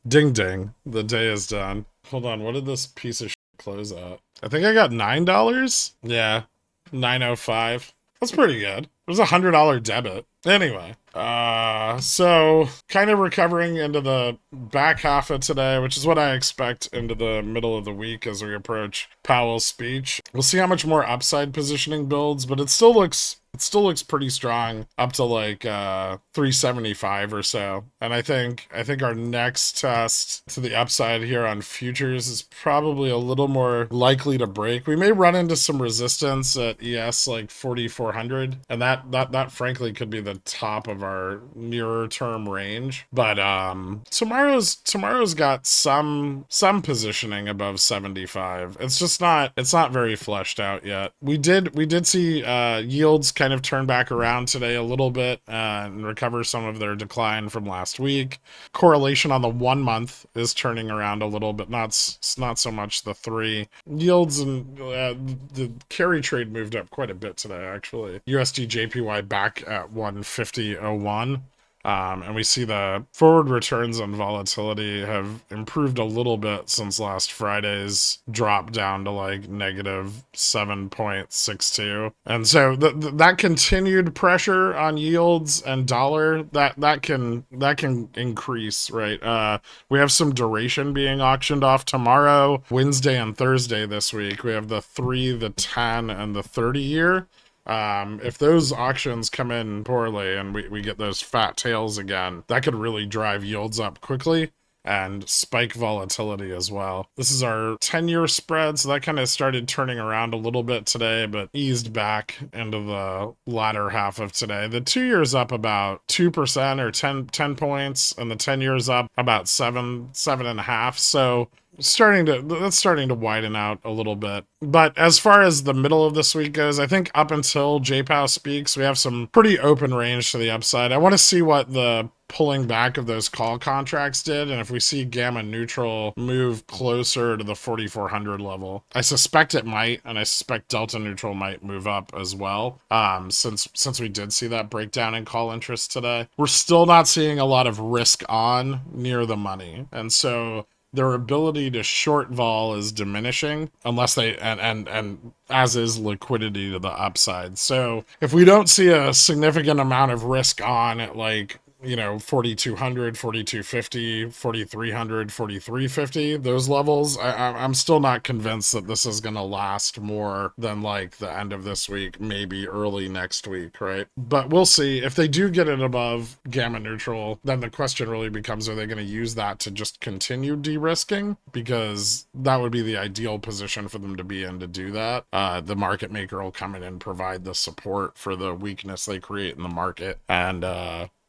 Ding ding. The day is done. Hold on, what did this piece of shit close at? I think I got $9. Yeah, 905. That's pretty good. It was $100 debit. Anyway, so kind of recovering into the back half of today, which is what I expect into the middle of the week as we approach Powell's speech. We'll see how much more upside positioning builds, but it still looks pretty strong up to like 375 or so. And I think our next test to the upside here on futures is probably a little more likely to break. We may run into some resistance at ES like 4400, and that frankly could be the top of our nearer term range. But tomorrow's got some positioning above 75. It's not very fleshed out yet. We did see yields kind of turn back around today a little bit and recover some of their decline from last week. Correlation on the 1 month is turning around a little bit, not so much the 3. Yields and the carry trade moved up quite a bit today, actually. USD JPY back at 150.01. And we see the forward returns on volatility have improved a little bit since last Friday's drop down to like negative 7.62. And so that continued pressure on yields and dollar, that can increase, right? We have some duration being auctioned off tomorrow, Wednesday and Thursday this week. We have the 3, the 10, and the 30 year. If those auctions come in poorly and we get those fat tails again, that could really drive yields up quickly and spike volatility as well. This is our 10-year spread, so that kind of started turning around a little bit today, but eased back into the latter half of today. The 2 years up about 2% or 10 points, and the 10 years up about 7.5. So that's starting to widen out a little bit. But as far as the middle of this week goes, I think up until JPOW speaks, we have some pretty open range to the upside. I want to see what the pulling back of those call contracts did, and if we see gamma neutral move closer to the 4400 level. I suspect it might, and I suspect delta neutral might move up as well, since we did see that breakdown in call interest today. We're still not seeing a lot of risk on near the money, and so their ability to short vol is diminishing unless they and as is liquidity to the upside. So if we don't see a significant amount of risk on at like 4200, 4250, 4300, 4350, those levels, I'm still not convinced that this is going to last more than like the end of this week, maybe early next week, right? But we'll see. If they do get it above gamma neutral, then the question really becomes, are they going to use that to just continue de-risking? Because that would be the ideal position for them to be in to do that. The market maker will come in and provide the support for the weakness they create in the market, and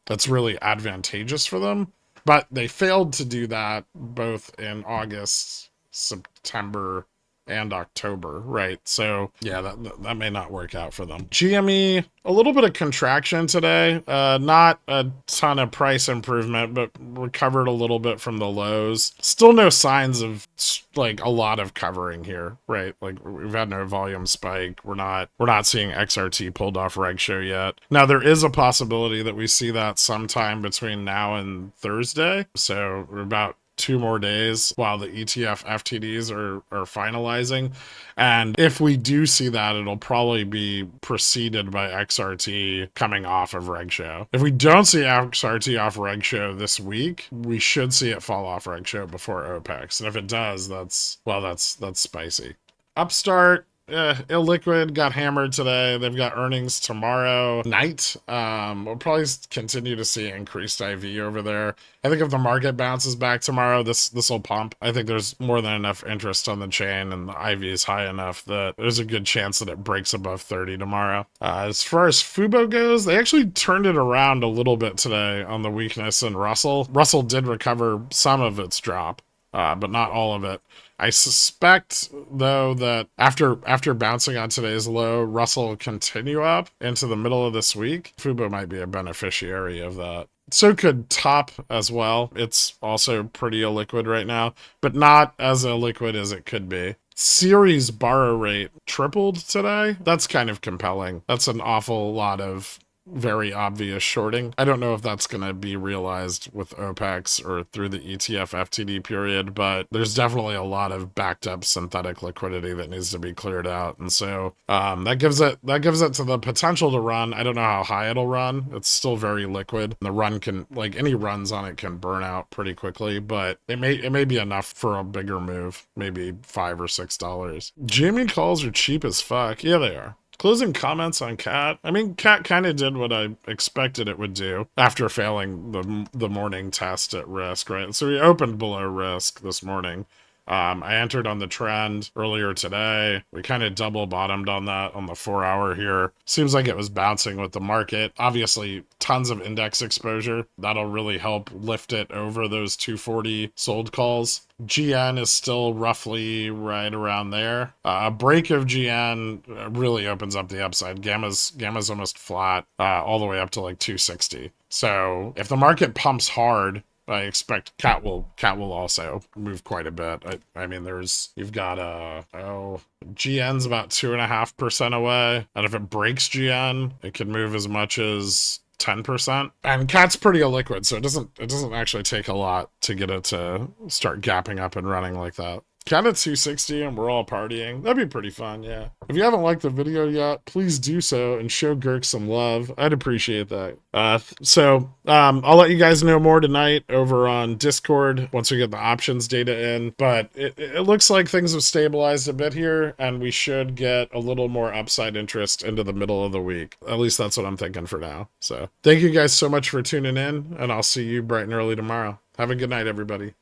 that's really advantageous for them. But they failed to do that both in August, September, and October, right? So yeah, that may not work out for them. GME, a little bit of contraction today. Not a ton of price improvement, but recovered a little bit from the lows. Still no signs of like a lot of covering here, right? Like we've had no volume spike. We're not seeing XRT pulled off reg show yet. Now there is a possibility that we see that sometime between now and Thursday. So we're about 2 more days while the ETF FTDs are finalizing. And if we do see that, it'll probably be preceded by XRT coming off of reg show. If we don't see XRT off reg show this week, we should see it fall off reg show before OPEX. And if it does, that's spicy. Upstart, illiquid got hammered today. They've got earnings tomorrow night. We'll probably continue to see increased IV over there. I think if the market bounces back tomorrow, this will pump. I think there's more than enough interest on the chain, and the IV is high enough that there's a good chance that it breaks above 30 tomorrow. As far as Fubo goes, they actually turned it around a little bit today on the weakness in Russell. Russell did recover some of its drop, but not all of it. I suspect, though, that after bouncing on today's low, Russell will continue up into the middle of this week. Fubo might be a beneficiary of that. So could Top as well. It's also pretty illiquid right now, but not as illiquid as it could be. Series borrow rate tripled today. That's kind of compelling. That's an awful lot of very obvious shorting. I don't know if that's going to be realized with OPEX or through the ETF FTD period, but there's definitely a lot of backed up synthetic liquidity that needs to be cleared out. And so that gives it to the potential to run. I don't know how high it'll run. It's still very liquid. The run can, like, any runs on it can burn out pretty quickly, but it may be enough for a bigger move, maybe $5 or $6. GME calls are cheap as fuck. Yeah, they are. Closing comments on Cat. I mean, Cat kind of did what I expected it would do after failing the morning test at risk, right? So we opened below risk this morning. I entered on the trend earlier today. We kind of double bottomed on that on the 4-hour here. Seems like it was bouncing with the market. Obviously, tons of index exposure. That'll really help lift it over those 240 sold calls. GN is still roughly right around there. A break of GN really opens up the upside. Gamma's almost flat, all the way up to like 260. So if the market pumps hard, I expect Cat will also move quite a bit. I mean, you've got GN's about 2.5% away, and if it breaks GN, it could move as much as 10%. And Cat's pretty illiquid, so it doesn't actually take a lot to get it to start gapping up and running like that. Cat at 260 and we're all partying. That'd be pretty fun, yeah. If you haven't liked the video yet, please do so and show Girk some love. I'd appreciate that. I'll let you guys know more tonight over on Discord once we get the options data in. But it looks like things have stabilized a bit here, and we should get a little more upside interest into the middle of the week. At least that's what I'm thinking for now. So thank you guys so much for tuning in, and I'll see you bright and early tomorrow. Have a good night, everybody.